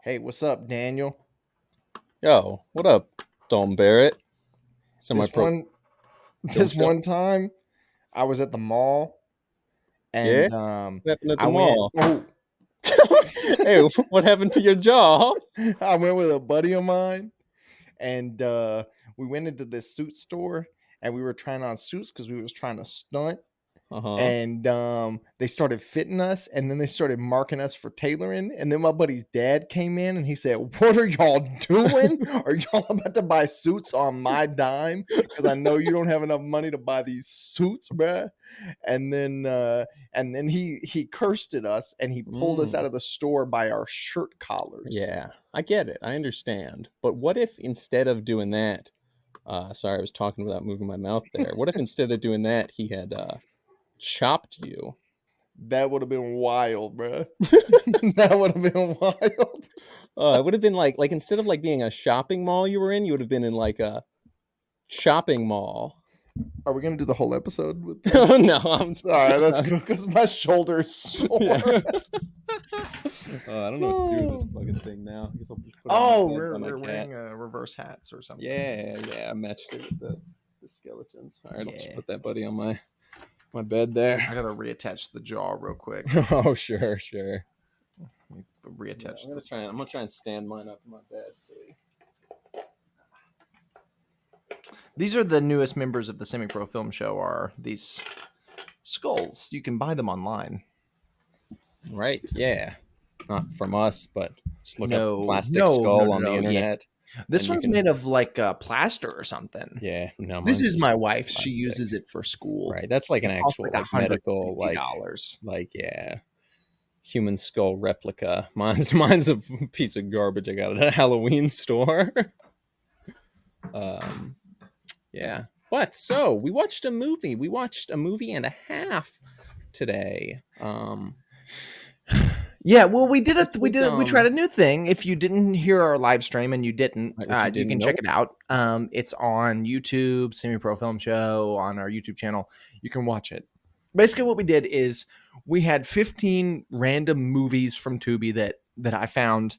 Hey, what's up, Daniel? Yo, what up, Dalton Barrett? Semi This pro one, film this show. one time, I was at the mall, Yeah? and What happened at I the went. mall? Oh, Hey, what happened to your jaw? I went with a buddy of mine, and we went into this suit store, and we were trying on suits because we was trying to stunt. Uh-huh. And they started fitting us, and then they started marking us for tailoring. And then my buddy's dad came in, and he said, "What are y'all doing? Are y'all about to buy suits on my dime? Because I know you don't have enough money to buy these suits, bruh." And then he cursed at us, and he pulled us out Mm, of the store by our shirt collars. yeah, I get it. I understand. But what if instead of doing that, sorry, I was talking without moving my mouth there. What if instead of doing that, he had chopped you? That would have been wild, bruh. That would have been wild. It would have been like instead of like being a shopping mall you were in, you would have been in like a shopping mall. Are we gonna do the whole episode with that? Oh no, I'm All right, that's good because my shoulder's yeah. sore. I don't know what to do with this Oh, fucking thing now. I guess I'll just put it on my oh, bed by my we're cat. wearing reverse hats or something. Yeah, I matched it with the skeletons. All right, I'll just Yeah, put that buddy on my bed there. I gotta reattach the jaw real quick. Oh, sure. Let me Yeah, reattach the. I'm gonna try and stand mine up in my bed. See. These are the newest members of the Semi Pro Film Show. Are these skulls? You can buy them online. Right, yeah. Not from us, but just look up No, plastic no, no, skull no, on the no. Yeah, internet this and you one's can made of like plaster or something. yeah, no, This mine's is just my wife. She plastic. uses it for school. Right. That's like an It costs actual like like medical $150. like yeah, human skull replica. Mine's a piece of garbage I got at a Halloween store. um, yeah, but so we watched a movie. We watched a movie and a half today. Yeah, well, we did This it. was We tried a new thing. If you didn't hear our live stream and you didn't, if you you didn't can check know, it out. It's on YouTube, Semi Pro Film Show on our YouTube channel. You can watch it. Basically, what we did is we had 15 random movies from Tubi that I found,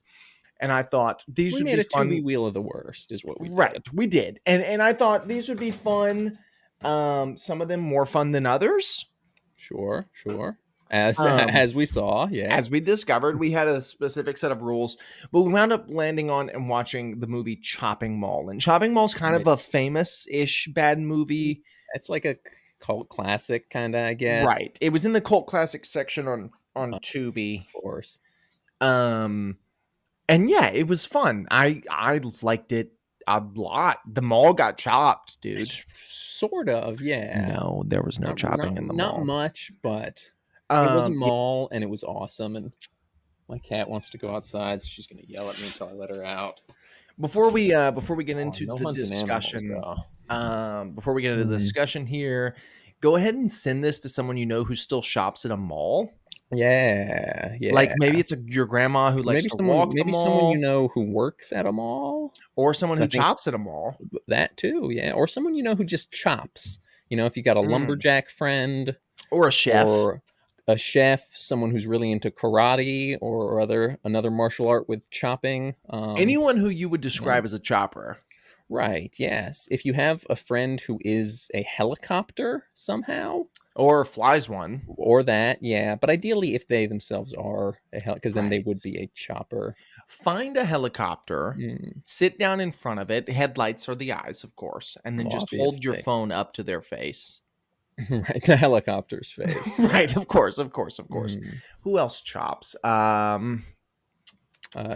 and I thought these we would made be a Tubi fun. wheel of the worst, is what we Right, did. we did, and I thought these would be fun. Some of them more fun than others. Sure. As Um, as we saw, as yes, we discovered, we had a specific set of rules, but we wound up landing on and watching the movie Chopping Mall. And Chopping Mall's kind of right. a famous-ish bad movie. It's like a cult classic, kind of, I guess. Right. It was in the cult classic section on Of Tubi. course. Um and yeah, it was fun. I liked it a lot. The mall got chopped, dude. Sort of, yeah. No, there was no chopping in the Not mall. much, but it was a Yeah, mall and it was awesome. And my cat wants to go outside, so she's gonna yell at me until I let her out. before we get Oh, into no the hunting animals discussion, though. before we get into the Mm. discussion here, go ahead and send this to someone you know who still shops at a mall. Like Yeah. maybe it's your grandma who likes to walk the Maybe someone you mall, know who works at a mall. or someone 'Cause who I think chops at a mall, that too, yeah. Or someone you know who just chops. If you got a Mm. lumberjack friend or a chef. or a chef, someone who's really into karate or other another martial art with chopping. Anyone who you would Yeah. describe as a chopper. Right, yes. If you have a friend who is a helicopter somehow, Or flies one. or that, yeah. But ideally, if they themselves are a because then they Right. would be a chopper. Find a helicopter, Mm, sit down in front of it, headlights are the eyes, of course, and then well, just hold your obviously. phone up to their face. Right, the helicopter's face. Right, of course. Mm. Who else chops?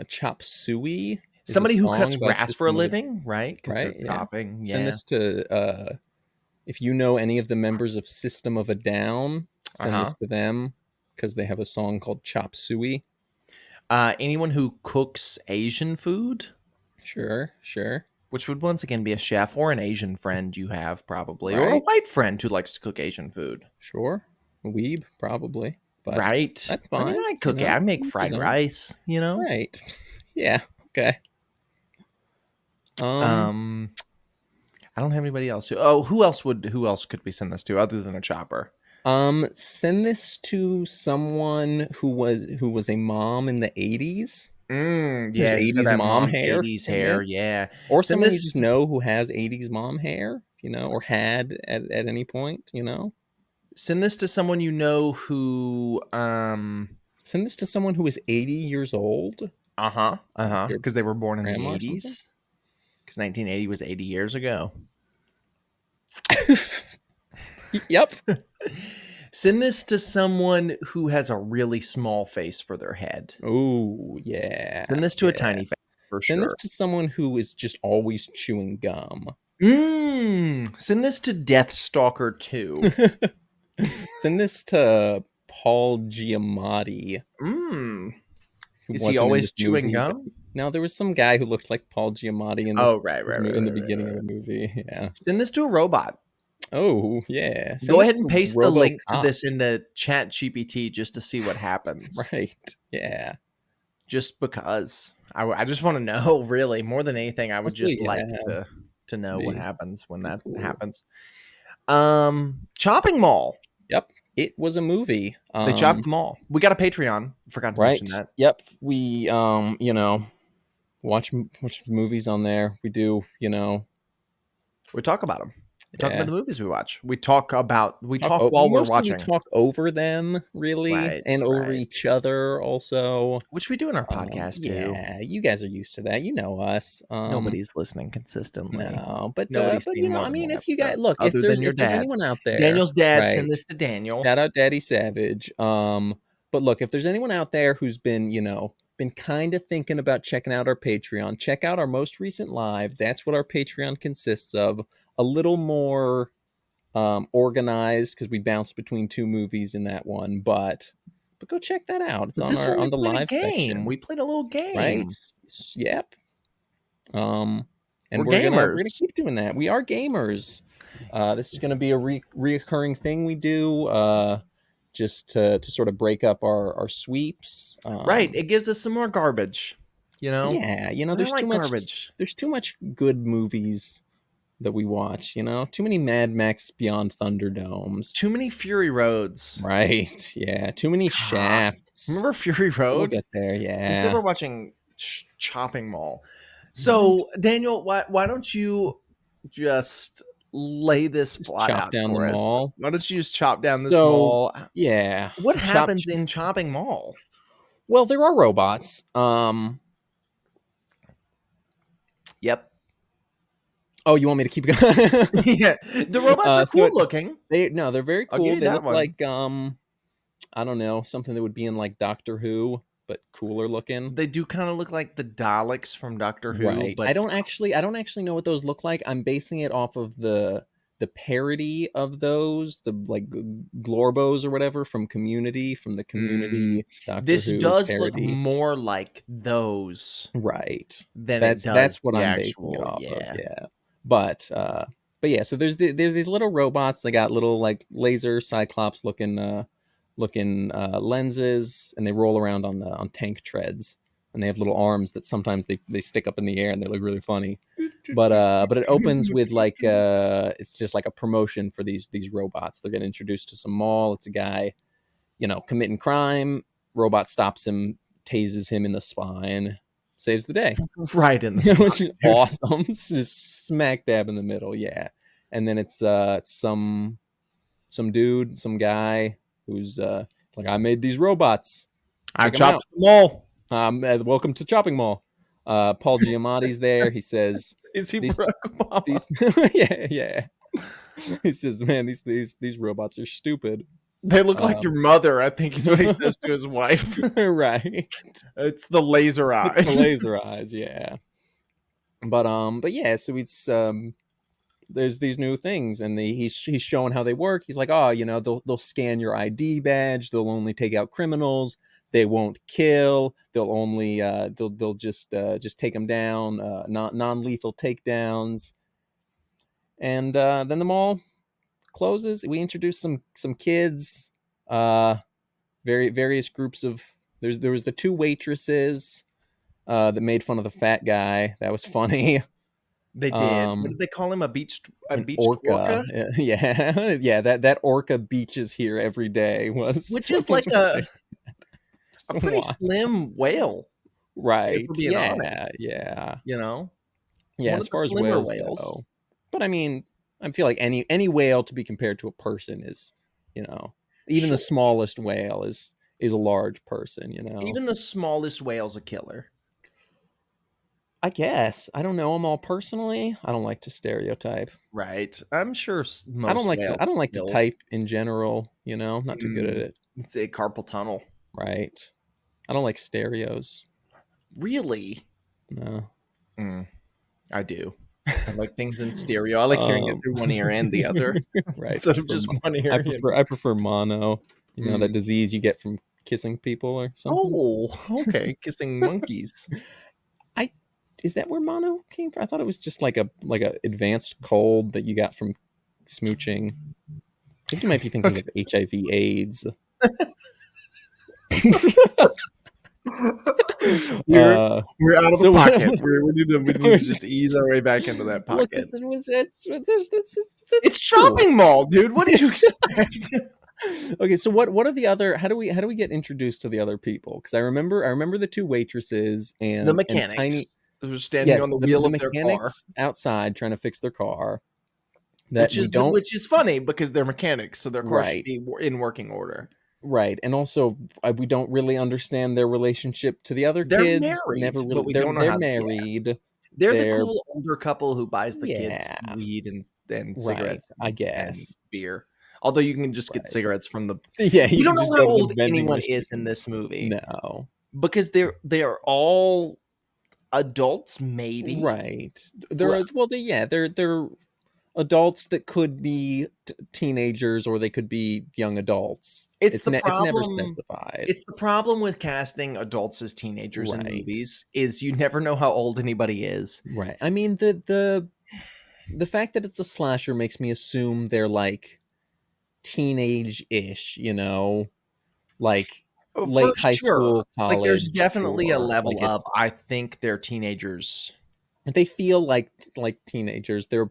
Chop Suey is a Somebody who cuts song by grass for a System of a living, right? Because they're right, yeah. chopping. Send Yeah. this to if you know any of the members of System of a Down, Uh send huh. this to them because they have a song called Chop Suey. Anyone who cooks Asian food, Sure. which would once again be a chef or an Asian friend you have probably, or a Right, white friend who likes to cook Asian food. sure. Weeb, probably, but Right. that's I mean, fine, I cook it. I make each his fried own. rice. Right. Yeah, okay. Um, Um, I don't have anybody else. Who else could we send this to other than a chopper? send this to someone who was a mom in the 80s. There's Yeah, it's got 80s that mom mom hair 80s in this. hair, yeah. Or Send someone you this just know who has 80s mom hair, or had at any point. send this to someone you know who, Send this to someone who is 80 years old, uh-huh, like uh-huh, your because they were born in the grandma or something. 80s. Because 1980 was 80 years ago. Yep. Send this to someone who has a really small face for their head. Oh, yeah. Send this to a Yeah. tiny face for Send this sure. to someone who is just always chewing gum. Send this to Death Stalker 2. Send this to Paul Giamatti, Mmm. who Is he wasn't in always this chewing movie, but gum? now there was some guy who looked like Paul Giamatti in Oh, right, right, right, in the right, right, beginning of right. the movie. Yeah. Send this to a robot. Oh, yeah. Send Go this ahead and to paste the link to RoboCop. this into Chat GPT just to see what happens. Right. Yeah. Just because I just want to know, really, more than anything. I would Honestly, just yeah. like to know what happens when Be that cool. happens. Chopping Mall. Yep. It was a movie. They chopped the mall. We got a Patreon. Forgot to mention Right. that. Yep. We watch movies on there. We do, We talk about them. We talk about yeah. the movies we watch. We talk while we're Mostly we watching. talk over them, really, Right, and over right. each other also. Which we do in our podcast too. Yeah, you guys are used to that. You know us. Nobody's listening consistently. No, Nobody's but seen more I than mean, one if you guys episode look, other than your if there's dad. anyone out there, Daniel's dad. Send right? this to Daniel. Shout out Daddy Savage. But look, if there's anyone out there who's been, been kind of thinking about checking out our Patreon, check out our most recent live. That's what our Patreon consists of. A little more organized because we bounced between two movies in that one, but go check that out. It's But on this one we on the played a live game. section, We played a little right? game. Yep. And We're we're gonna gamers. keep doing that. We are gamers. This is gonna be a reoccurring thing we do, just to sort of break up our sweeps. Right. It gives us some more garbage. Yeah, I there's too like much. garbage. There's too much good movies that we watch. Too many Mad Max Beyond Thunderdomes. Too many Fury Roads. Right. Yeah. Too many God. shafts. Remember Fury We'll Road? get there. Instead, Yeah. we're watching Chopping Mall. Right. So, Daniel, why don't you just lay this Just plot chop out down the for us? mall. Why don't you just chop down this So mall? yeah, What chop. happens in Chopping Mall? Well, there are robots. Yep. Oh, you want me to keep going? Yeah, the robots are So cool looking. they're very I'll give cool. you They that look one. like I don't know, something that would be in like Doctor Who, but cooler looking. They do kind of look like the Daleks from Doctor Who, Right. but I don't actually know what those look like. I'm basing it off of the parody of those, the like Glorbos or whatever from Community, from the mm, Community Doctor this Who does look parody. more like those Right. than it That's does what the I'm basing it actual. off of. Yeah. Yeah. But yeah, so there's these little robots. They got little like laser cyclops looking lenses, and they roll around on tank treads, and they have little arms that sometimes they stick up in the air and they look really funny. But it opens with like it's just like a promotion for these robots. They're getting introduced to some mall. It's a guy, committing crime. Robot stops him, tases him in the spine, saves the day. Right in the spot, Which is dude. awesome. Just smack dab in the middle, yeah. And then it's some dude, some guy who's like, I made these robots. I Check them out. chopped them all. Welcome to Chopping Mall. Paul Giamatti's there. He says Is he these Barack Obama? yeah. He says, man, these robots are stupid. They look like your mother, I think is what he says to his wife. Right. It's the laser It's the eyes. laser eyes, yeah. But yeah, so it's there's these new things, and he's showing how they work. He's like, oh, they'll scan your ID badge. They'll only take out criminals. They won't kill. They'll only they'll just take them down. Non-lethal takedowns. And then the mall closes. We introduce some kids. Various groups of there was the two waitresses that made fun of the fat guy. That was funny. They did. What did they call him? A beached An orca? orca. Yeah. Yeah, that orca beaches here every day was Which is was like what they a said. So pretty why? slim whale. if we're Right. being Yeah. honest, Yeah. you know? Yeah. One As of the far as slimmer whales whales. go, but I mean, I feel like any whale to be compared to a person is, you know, even the Sure. smallest whale is a large person. You know. Even the smallest whale's a killer. I guess I don't know them all personally. I don't like to stereotype. Right. I'm sure most whales I don't like to kill. type in general. You know, not too good at it. It's a carpal tunnel. Right. I don't like stereos. Really? No. Mm, I do. I like things in stereo. I like hearing it Um, through one ear and the other right. instead of just one ear. I prefer mono. You know that Mm. disease you get from kissing people or something. Oh, okay. Kissing monkeys. I is that where mono came from? I thought it was just like a advanced cold that you got from smooching. I think you might be thinking of HIV/AIDS. we're uh, we're out of the so pocket. We need we're to just just ease our way back into that look. pocket. It's It's cool. shopping mall, dude. What did you expect? Okay, so what are the other? How do we get introduced to the other people? Because I remember the two waitresses The and mechanics tiny. who's standing Yes, on the wheel the of their car, mechanics outside trying to fix their car that we don't. which is funny because they're mechanics, so their car should Right, be in working order. right, and also we don't really understand their relationship to the other They're kids. married, Never but really. we don't know They're how. Yeah, married. they're the They're cool older couple who buys the kids yeah. weed and Right, cigarettes I and guess. beer. Although you can just get Right. cigarettes from the. Yeah, you We can don't just know go how to the old vending anyone is in machine. this movie No. because they're all adults, maybe. Right. Well, They're adults that could be teenagers or they could be young adults. it's the It's never problem. specified. It's the problem with casting adults as teenagers in Right. movies is you never know how old anybody is. Right. I mean the fact that it's a slasher makes me assume they're like teenage-ish, you know, like For late high sure. school, Like, there's college, definitely a sure. level Like up. it's I think they're teenagers. they feel like teenagers. They're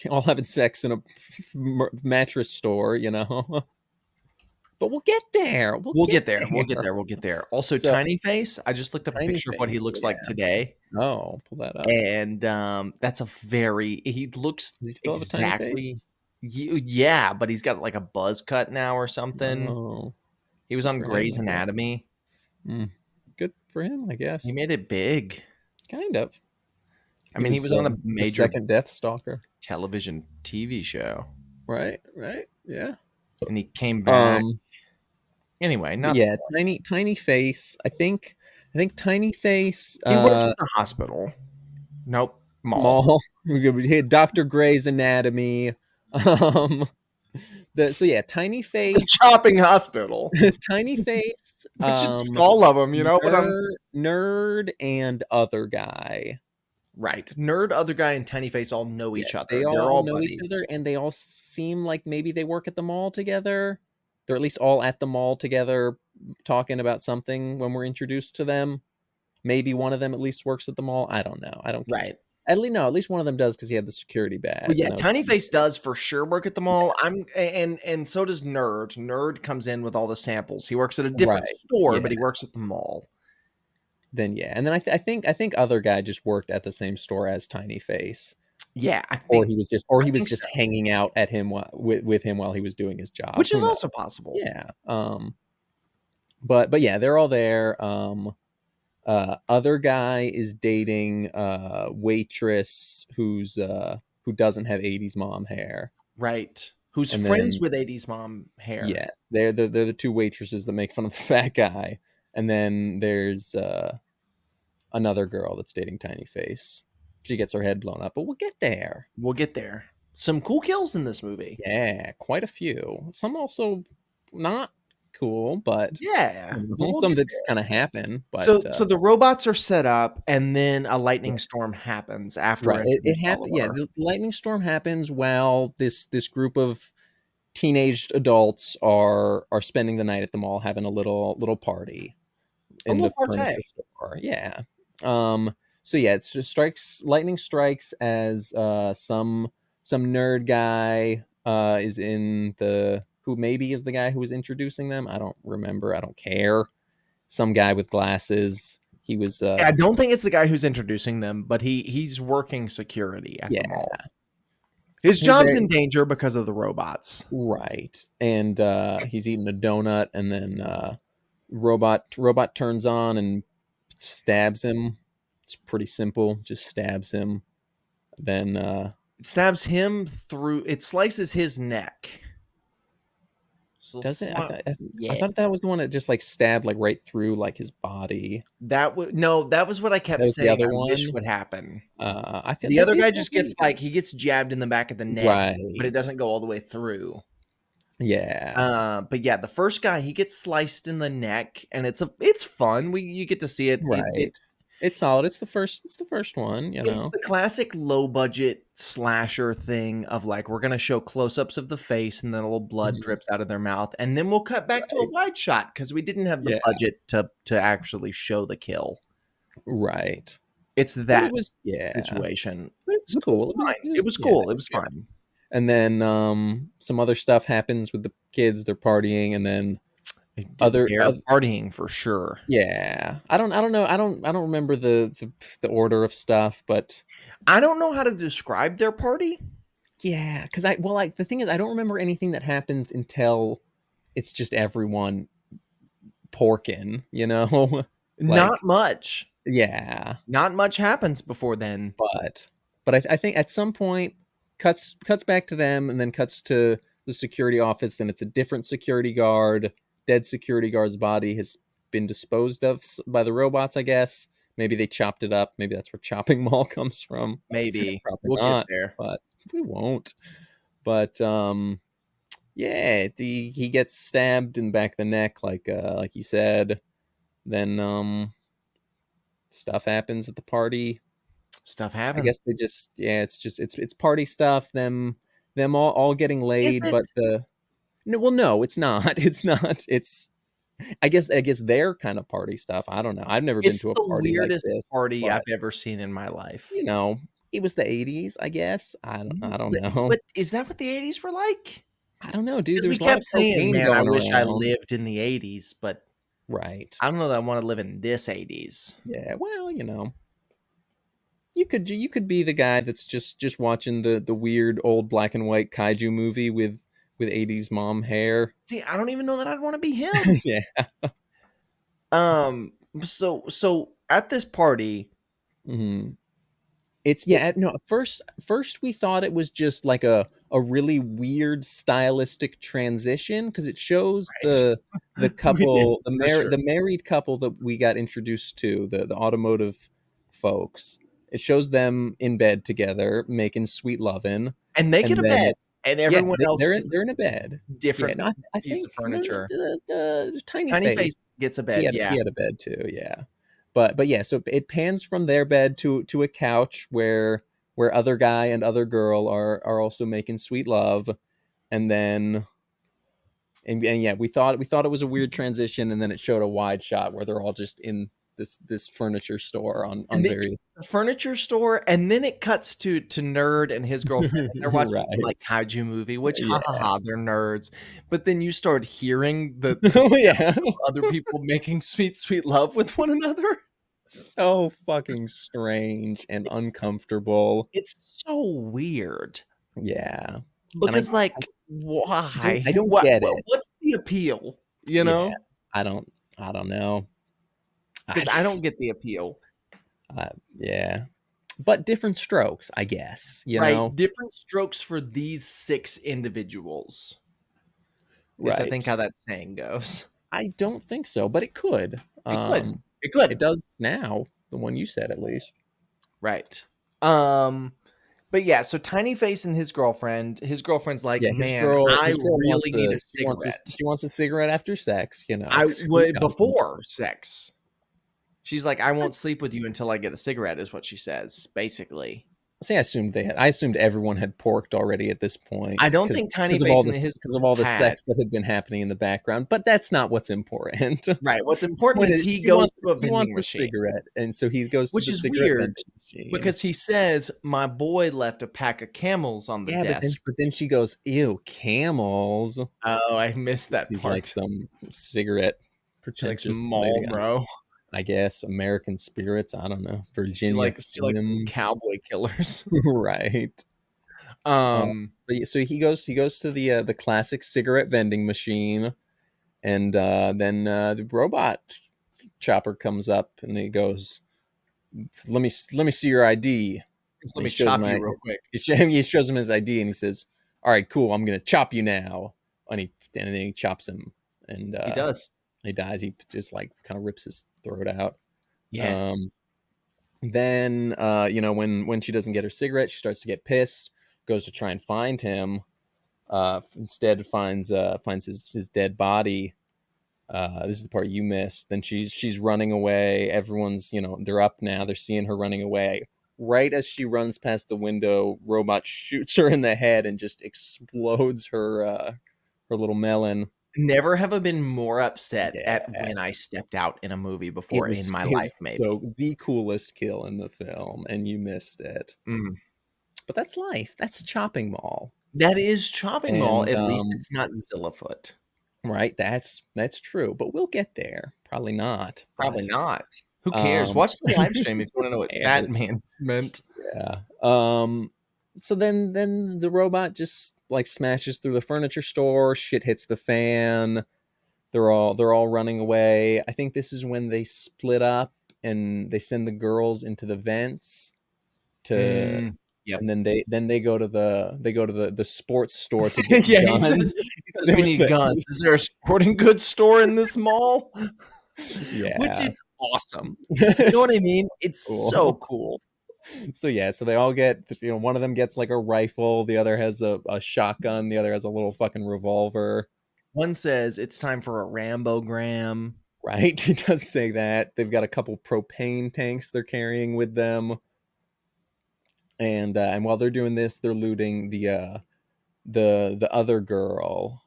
all having sex in a mattress store, you know. But we'll get there. We'll We'll get get there. We'll get there. there. We'll get there. Also, So Tiny Face. I just looked up a tiny picture of what he face. looks like Yeah. today, Oh, pull that up. and that's a very. He looks Does he still have a tiny exactly. face? Yeah, but he's got like a buzz cut now or something. Oh, He was good on for him, Grey's I guess. Anatomy. Mm, good for him, I He guess. made it big. Kind of. I He mean, he was was on a the major second Death Stalker. television TV show, Right. Right. Yeah. and he came back. Um. Anyway, But not the yeah, tiny face. I think tiny face. he works at the hospital. Nope, mall. Mall. We hit Dr. Gray's Anatomy. Um. So yeah, tiny The face. shopping hospital, Tiny face. which is just all of them, you know. But Nerd, and other guy. right, nerd, other guy, and Tiny Face all know each Yes, other. they They're all all know each buddies. other, and they all seem like maybe they work at the mall together. They're at least all at the mall together, talking about something when we're introduced to them. Maybe one of them at least works at the mall. I don't know. I don't care. Right. At least no, at least one of them does because he had the security Well, badge, yeah, and that was Tiny pretty Face does for sure work at the mall. And so does Nerd. Nerd comes in with all the samples. He works at a different right. store, Yeah. but he works at the mall. Then yeah, and then I think other guy just worked at the same store as Tiny Face. Yeah, I He was think just so. hanging out at him with him while he was doing his job. Which is Who knows? also possible. Yeah. But yeah, they're all there. Other guy is dating waitress who doesn't have 80s mom hair. Right. Who's And friends then with 80s mom hair. yes, they're the two waitresses that make fun of the fat guy. And then there's another girl that's dating Tiny Face. She gets her head blown up, but we'll get there. We'll get there. Some cool kills in this movie. Yeah, quite a few. Some also not cool, but Yeah, but we'll some get that just there. kind of happen. But So the robots are set up, and then a lightning storm happens after right, we're it introduced to happened. Yeah, Oliver. the lightning storm happens while this group of teenaged adults are spending the night at the mall having a little party A in little the partay. furniture store. Yeah. So yeah, it's just strikes lightning strikes as some nerd guy is in the who maybe is the guy who was introducing them. I don't remember. I don't care. Some guy with glasses He was I don't think it's the guy who's introducing them, but he's working security at the yeah, mall. His he was job's there. in danger because of the robots. Right. And he's eating a donut, and then robot turns on and stabs him. It's pretty simple. Just stabs him. Then It stabs him through. It slices his neck. So does it? I yeah, thought that was the one that just like stabbed like right through like his body. that would no. That was what I kept That was the saying. other I wish one. would happen. I feel The that other feels guy more just gets like he gets jabbed in the back of the neck, but it right. doesn't go all the way through. Yeah. But yeah, the first guy he gets sliced in the neck, and it's fun. You get to see it. Right. It's solid. It's the first one, you It's know. the classic low budget slasher thing of like we're gonna show close ups of the face, and then a little blood Mhm. drips out of their mouth, and then we'll cut back to a Right. wide shot because we didn't have the Yeah. budget to actually show the kill. Right. It's But it that was yeah. situation, But it was which was cool. fine. It was Yeah, cool. it It was was good. fine. And then some other stuff happens with the kids. They're partying, and then other They're partying for sure. yeah. I don't know. I don't remember the order of stuff, but I don't know how to describe their party. yeah, because like the thing is, I don't remember anything that happens until it's just everyone porking, you know, Not like much. yeah. Not much happens before then. But I think at some point cuts back to them, and then cuts to the security office, and it's a different security guard. Dead security guard's body has been disposed of by the robots, I guess. Maybe they chopped it up. Maybe that's where chopping mall comes from. Maybe Probably we'll get not, there. but we won't. But yeah, he gets stabbed in the back of the neck, like you said. Then stuff happens at the party. Stuff I happens. guess they just yeah, it's party stuff. Them all getting Is laid, it? but the no, well, no, it's not. It's not. It's I guess their kind of party stuff. I don't know. I've never been It's to a the party like weirdest this, party I've but ever seen in my life. you know, it was the '80s. I guess I don't know. But is that what the '80s were like? I don't know, dude. Because There we was a lot of kept saying, cocaine "Man, I going wish I around. lived in the '80s," but Right. I don't know that I wanna live in this '80s. Yeah. Well, you know, you could be the guy that's just watching the weird old black and white kaiju movie with '80s mom hair. See, I don't even know that I'd wanna be him. Yeah. So at this party, Mhm. It's it yeah, no, first we thought it was just like a really weird stylistic transition because it shows right. the We did, couple, for sure. the married couple that we got introduced to, the automotive folks. It shows them in bed together making sweet lovin', And they get and a then bed, and yeah, everyone else gets they're in a bed. a Yeah, different no, I piece think of no, no, furniture. the tiny Tiny face Face gets a bed, he yeah. had a bed too, yeah. But yeah, so it pans from their bed to a couch where other guy and other girl are also making sweet love, and then and yeah, we thought it was a weird transition, and then it showed a wide shot where they're all just in this furniture store And on they various the furniture store, and then it cuts to Nerd and his girlfriend, and they're watching some, like, right. kaiju movie, which, ha, ha, Yeah. ha, they're nerds, but then you start hearing the Oh sounds yeah. of other people making sweet, sweet love with one another. So fucking strange and uncomfortable. It's so weird Yeah. And because, I like, why? I don't get it. What's the appeal, you Yeah. know? I don't I don't know. I, Because I don't get the appeal. yeah. But different strokes, I guess, you Right, know? different strokes for these 6 individuals is I think Right. how that saying goes. I don't think so, but it could. It could. It could. It does now, the one you said at least. Right. Um, but yeah, so Tiny Face and his girlfriend's like, Yeah, "Man, I his girl really need a cigarette." she wants a cigarette after sex, you know, I 'cause who would doesn't? before sex. She's like, "I won't sleep with you until I get a cigarette," is what she says, basically. See, I assumed everyone had porked already at this I point don't think Tiny Face and his because of all the had. sex that had been happening in the background, but that's not what's important. Right, what's important Point is is he goes to a he vending wants a machine, cigarette, and so he goes to which the is cigarette weird vending machine. because he says, "My boy left a pack of Camels on the Yeah, desk." but then she goes, "Ew, camels." Oh, I missed that She's like part. some cigarette She likes pretentious lady. Marlboro. I guess American spirits. I don't know. Virginia She likes some Slims. cowboy killers. Right. Uh, Um, so he goes to the classic cigarette vending machine, and then the robot chopper comes up, and he goes, let me see your ID. just And let me chop you real quick. he shows him his ID, and he says, "All right, cool. I'm gonna chop you now." And then he chops him, and He does. he dies. He just like kind of rips his throat out. Yeah. Um, then when she doesn't get her cigarette, she starts to get pissed. Goes to try and find him. Instead finds his dead body. This is the part you missed. Then she's running away. Everyone's, they're up now. They're seeing her running away. Right as she runs past the window, robot shoots her in the head and just explodes her little melon. Never have I been more upset Yeah, at when I stepped out in a movie it before in was my it life, was maybe. so the coolest kill in the film, and you missed it. Mm. But that's life. That's Chopping Mall, That is Chopping Mall. and At least it's not Zillafoot. right, that's true. But we'll get there. Probably not. Probably But not. Who cares? um, Watch the live stream if you want to know who what that cares? man meant. Yeah. So then the robot just like smashes through the furniture store. Shit hits the fan. They're all running away. I think this is when they split up and they send the girls into the vents to, Mm, yep. and then they go to the sports store to get Yeah, guns. he says And it we was need the guns. Is there a sporting goods store in this mall? Which yeah. it's awesome. You know what I It's mean? It's so cool. cool. So yeah, so they all get, one of them gets like a rifle, the other has a shotgun, the other has a little fucking revolver. One says it's time for a Rambogram. Right? He does say that. They've got a couple propane tanks they're carrying with them, and while they're doing this, they're looting the other girl.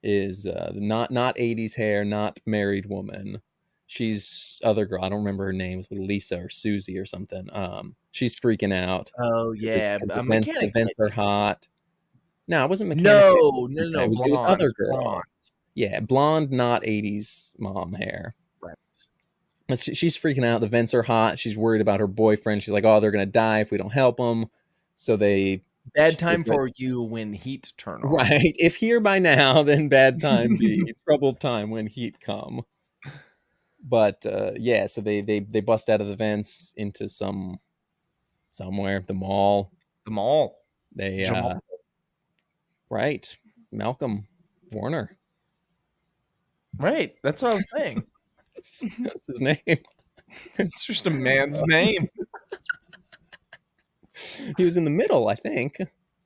Is not 80s hair, not married woman. She's other girl. I don't remember her name. It's like Lisa or Susie or something. She's freaking out Oh because it's yeah, because a the mechanic vents are lady. hot. No, it wasn't mechanic lady. No, no, no, It no, was other blonde, blonde. girl. Yeah, blonde, not 80s mom hair. Right. But she's freaking out. The vents are hot. She's worried about her boyfriend. She's like, "Oh, they're gonna die if we don't help them." So Bad time for you when heat turn on. right. If here by now, then bad time be troubled time when heat come. But yeah, so they bust out of the vents into somewhere, the mall. The mall. They Jamal. right, Malcolm Warner. Right. That's what I was saying. That's his name. It's just a man's name. He was in the middle, I think.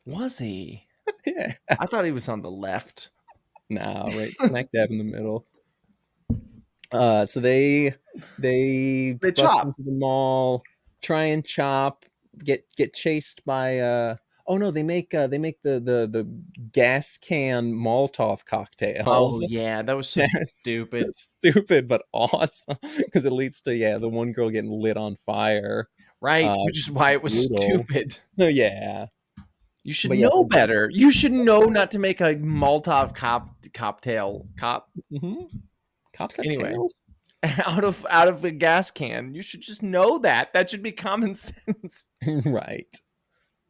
Was he? Yeah. I thought he was on the left. No, right smack dab in the middle. So they They bust chop. into the mall, try and chop, get chased by oh no, they make the gas can Molotov Oh cocktails. yeah, that was so Yes, stupid. stupid but awesome because it leads to the one girl getting lit on fire. Right, which is why it was Brutal. stupid. Oh yeah, You should but yes, know better. You should know not to make a Molotov cocktail cop. mhm. Cops have Anyway, tails. out of a gas can. You should just know that. That should be common sense. Right.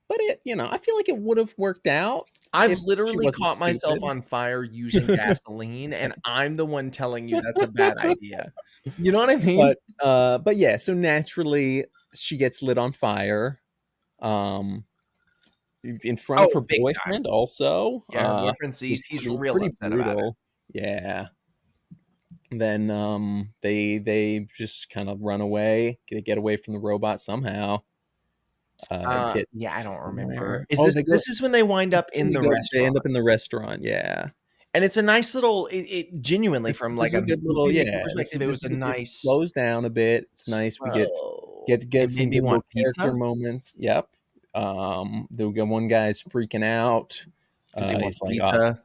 But I feel like it would have worked out I've if she literally wasn't caught myself stupid. on fire using gasoline, and I'm the one telling you that's a bad idea. You know what I mean? But yeah, so naturally she gets lit on fire. Um in front of Oh, her big time. boyfriend also. Yeah, her boyfriend It sees. was He's real pretty upset about it. brutal. Yeah. Then they just kind of run away, get away from the robot somehow. Get Yeah, I don't remember. somewhere. Is Oh, this they go this is when they wind up in the they end restaurant? up in the restaurant, yeah. And it's a nice little it genuinely from This like is a a good little, movie making yeah. This perspective, is it this was is a it nice slows down a bit. It's nice. We get slow. get get It some made me good little want character pizza moments. Yep. The one guy's freaking out. because he wants He's like, pizza.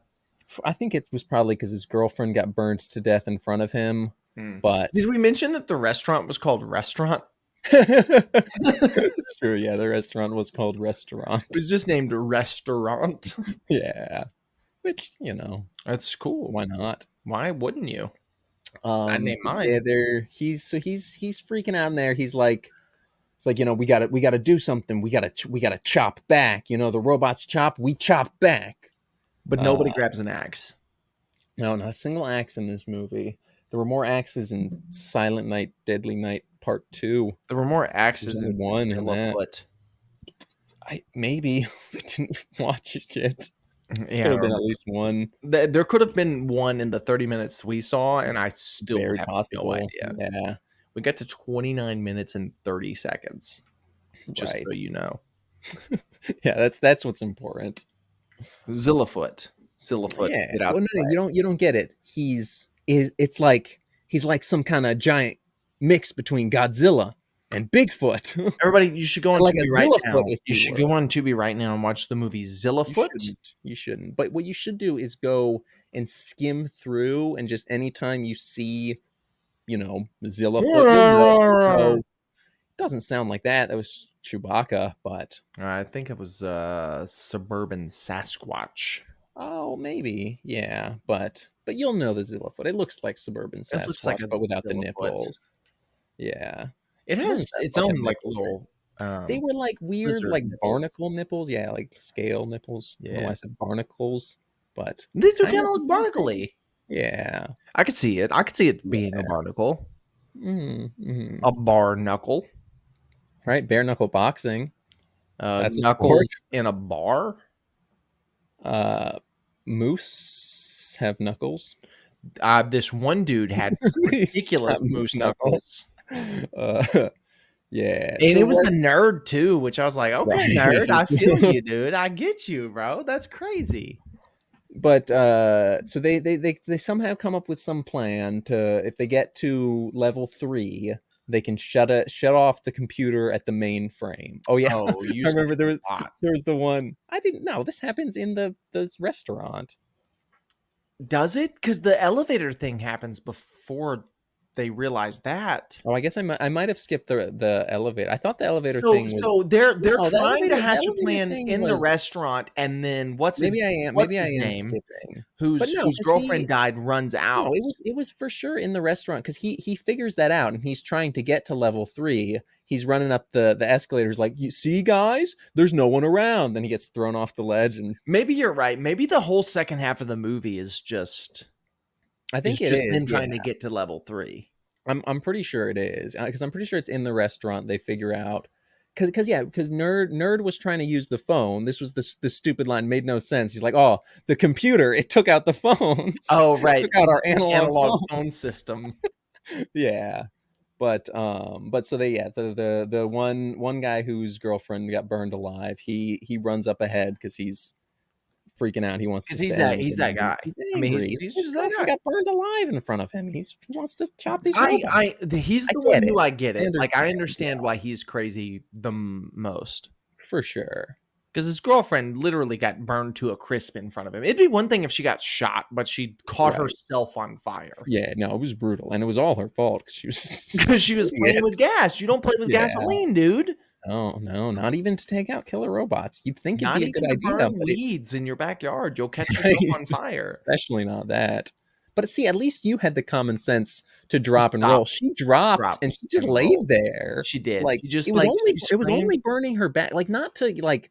I think it was probably because his girlfriend got burned to death in front of him. Hmm. Did But we mention that the restaurant was called Restaurant? It it's true. Yeah, the restaurant was called Restaurant. was just named Restaurant. Yeah, which That's cool. why not? Why wouldn't you? I named Yeah, mine. he's freaking out in there. He's like, it's like, we gotta do something. We gotta chop back. The robots chop, we chop back. But Uh, nobody grabs an axe. no, not a single axe in this movie. There were more axes in Silent Night, Deadly Night Part Two. There were more There's axes only in one in that. Zillafoot. I maybe I didn't watch it yet. Yeah, I Could have been at remember. least one. There could have been one in the 30 minutes we saw, and I still Very have no possible. idea. Yeah, We got to 29 minutes and 30 seconds, just so right. you know. Yeah, that's what's important. Zillafoot. Zillafoot, Yeah. get out Well, no, the no, way. you don't get it. It's like he's like some kind of giant mix between Godzilla and Bigfoot. And Everybody, you should go on like a Tubi right Zillafoot, now. if You you should go were. on Tubi right now and watch the movie You Zillafoot. shouldn't. You shouldn't. But what you should do is go and skim through, and just anytime you see, Zillafoot, you'll go. Doesn't sound like that. That was Chewbacca, but I think it was Suburban Sasquatch. oh, maybe, yeah. But you'll know the Zillafoot. It looks like suburban It looks like Sasquatch, a but without the Zillafoot. nipples. Yeah, It suburban has its Sasquatch have own like nipples, right? little They were like weird, lizard like nipples. barnacle nipples. Yeah, like scale nipples. I don't know why Yeah. I said barnacles, but They do kind kind of of the look same thing. barnacle-y. Yeah. I could see it. I could see it being a Yeah. barnacle. Mm-hmm. A bar knuckle. Right. Bare knuckle boxing. That's a sport. Knuckles in a bar. Uh, Moose have knuckles. This one dude had He's got ridiculous moose moose knuckles. knuckles. Yeah. And So it was what? the nerd too, which I was like, okay, nerd, Right. I feel you, dude. I get you, bro. That's crazy. But so they somehow come up with some plan to, if they get to level 3, they can shut off the computer at the mainframe. Oh yeah, Oh, you I say remember a lot. there was the one. I didn't know this happens in the restaurant. Does it? Because the elevator thing happens before they realize that. Oh, I guess I might have skipped the elevator. I thought the elevator So thing was, so they're no, trying to the hatch a elevator plan thing in the was, restaurant, and then what's maybe I his am name? skipping. But Whose no, whose because girlfriend died runs no, out. it was for sure in the restaurant, because he figures that out, and he's trying to get to level 3. He's running up the escalators like, you see, guys, there's no one around. Then he gets thrown off the ledge, and Maybe you're right. Maybe the whole second half of the movie I is think it just is. them Yeah, trying to get to level 3. I'm pretty sure it is, because I'm pretty sure it's in the restaurant. They figure out, because nerd was trying to use the phone. This was the stupid line, made no sense. He's like, oh, the computer, it took out the phones. Oh, It right. took out our The analog analog phone. phone system. Yeah. But so they, yeah, the one guy whose girlfriend got burned alive, he runs up ahead because he's freaking out. He wants to Because stay on with he's them. that guy. He's I mean, angry. he's His just that girlfriend guy. got burned alive in front of him. He wants to chop these robots. He's I the one get who it. I get I it. Like, I understand. understand Yeah, why he's crazy the most. for sure. Because his girlfriend literally got burned to a crisp in front of him. It'd be one thing if she got shot, but she caught Right. herself on fire Yeah. No, it was brutal, and it was all her fault because she was because she was doing playing it. with gas. You don't play with Yeah. gasoline, dude. No, no, not even to take out killer robots. You'd think it'd Not be a good even to idea, burn but it weeds in your backyard. You'll catch yourself right? on fire. Especially not that. But see, at least you had the common sense to To drop and stop, roll. She dropped drop, and she just and roll. laid there. She did. Like She just like she it was screamed. only burning her back, like not to Not like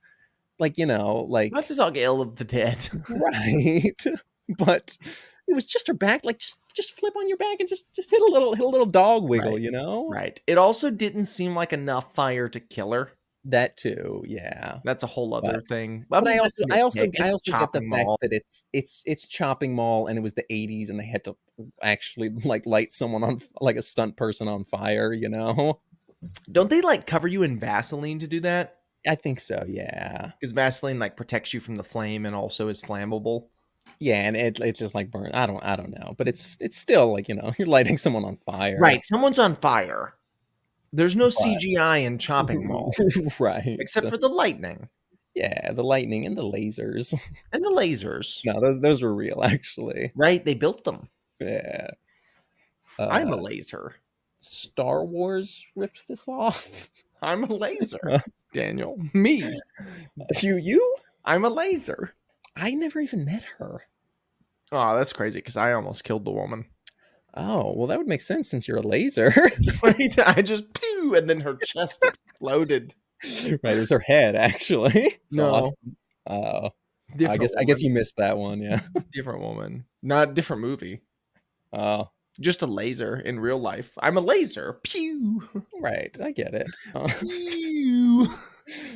to talk ill of the dead. right. But it was just her back, like just flip on your back and just hit a little dog wiggle, Right. you know? Right. It also didn't seem like enough fire to kill her. That too, yeah. That's a whole But other thing. I'm But I also, investing I it. also, I It's a also get the chopping fact mall. that it's chopping mall, and it was the '80s, and they had to actually like light someone on, like a stunt person on fire. Don't they like cover you in Vaseline to do that? I think so. Yeah, Because Vaseline like protects you from the flame and also is flammable. yeah, and it just like burn. I don't know, but it's still like, you're lighting someone on fire. Right. Someone's on fire. There's no But CGI in chopping mall right, except for the lightning yeah, the lightning and the lasers. and the lasers. No, those were real actually. Right. They built them. Yeah. I'm a Uh, laser. Star Wars ripped this off. I'm a laser. Daniel. Me. You? I'm a laser. I never even met her. Oh, that's crazy because I almost killed the woman. Oh, well, that would make sense since you're a laser. Right? I just pew, and then her chest exploded. Right, it was her head, actually. It's No, awesome. Oh, I different guess I guess woman. you missed that one, yeah. Different woman. Not different movie. Oh, Just a laser in real life. I'm a laser. Pew. right, I get it. Pew.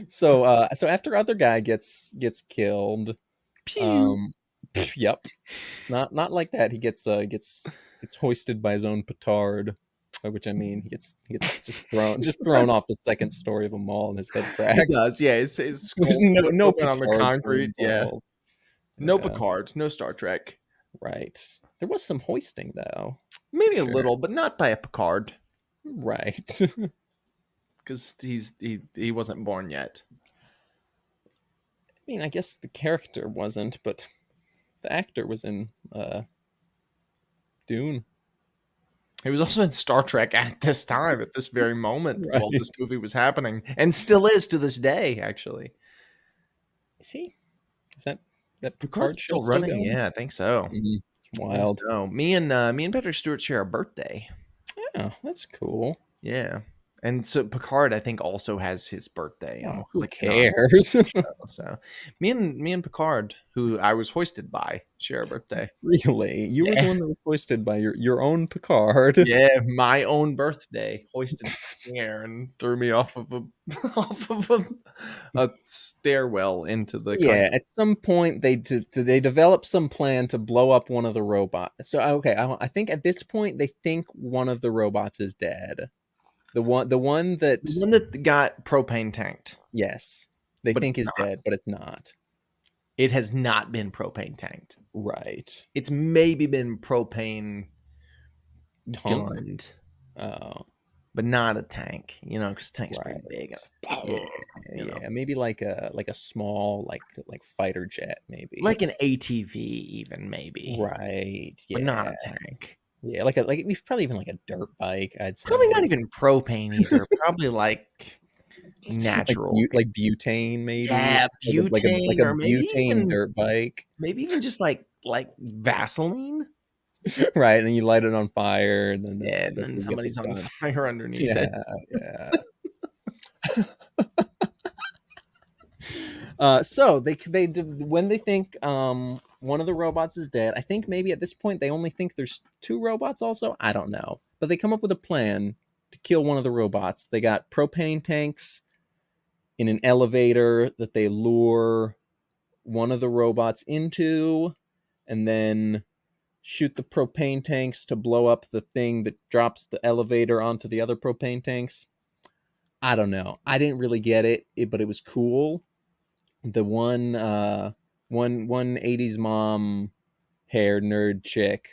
So after other guy gets killed, Pew. um, yep, not like that. He gets hoisted by his own petard, by which I mean he gets just thrown off the second story of a mall and his head He cracks. does. Yeah, his There's skull no broken on the petards were concrete. Yeah. involved. No Yeah, Picard. No Star Trek. right. There was some hoisting though, for Maybe a sure. little, but not by a Picard. Right. Because he wasn't born yet. I mean, I guess the character wasn't, but the actor was in Dune. He was also in Star Trek at this time, at this very moment, while this Right. movie was happening, and still is to this day. Actually, Is he? Is that Picard's Picard show still still running. going? Yeah, I think so. It's I think wild. so. Me and Patrick Stewart share a birthday. Yeah, that's cool. Yeah, and so Picard, I think, also has his birthday on Oh, who like non. cares? So me and Picard, who I was hoisted by, share a birthday. Really? You were the Yeah, one that was hoisted by your own Picard. yeah, my own birthday, hoisted in the air and threw me off of a off of a stairwell into So the yeah, country. at some point they develop some plan to blow up one of the robots. So okay, I think at this point they think one of the robots is dead. The one that, The one that got propane tanked, yes, they but think it's is not. dead, but it's not. It has not been propane tanked. Right. It's maybe been propane Tunk. gunned, Oh, but not a tank. Because tank's pretty right. big. Yeah, yeah. Maybe like a small like fighter jet, maybe. Like an ATV, even maybe, Right. but not Yeah. a tank. Yeah, like probably even like a dirt bike, I'd Probably not say. even propane either. Probably like Like natural. like butane, maybe. Yeah, Like butane, a or butane dirt bike. maybe even just like Vaseline. Right, and then you light it on fire, and then Yeah, that's and then when you get the somebody's on stunt. fire underneath Yeah, it. yeah. So when they think one of the robots is dead, I think maybe at this point they only think there's two robots. Also, I don't know, but they come up with a plan to kill one of the robots. They got propane tanks in an elevator that they lure one of the robots into, and then shoot the propane tanks to blow up the thing that drops the elevator onto the other propane tanks. I don't know. I didn't really get it, but it was cool. The one 80s mom hair nerd chick,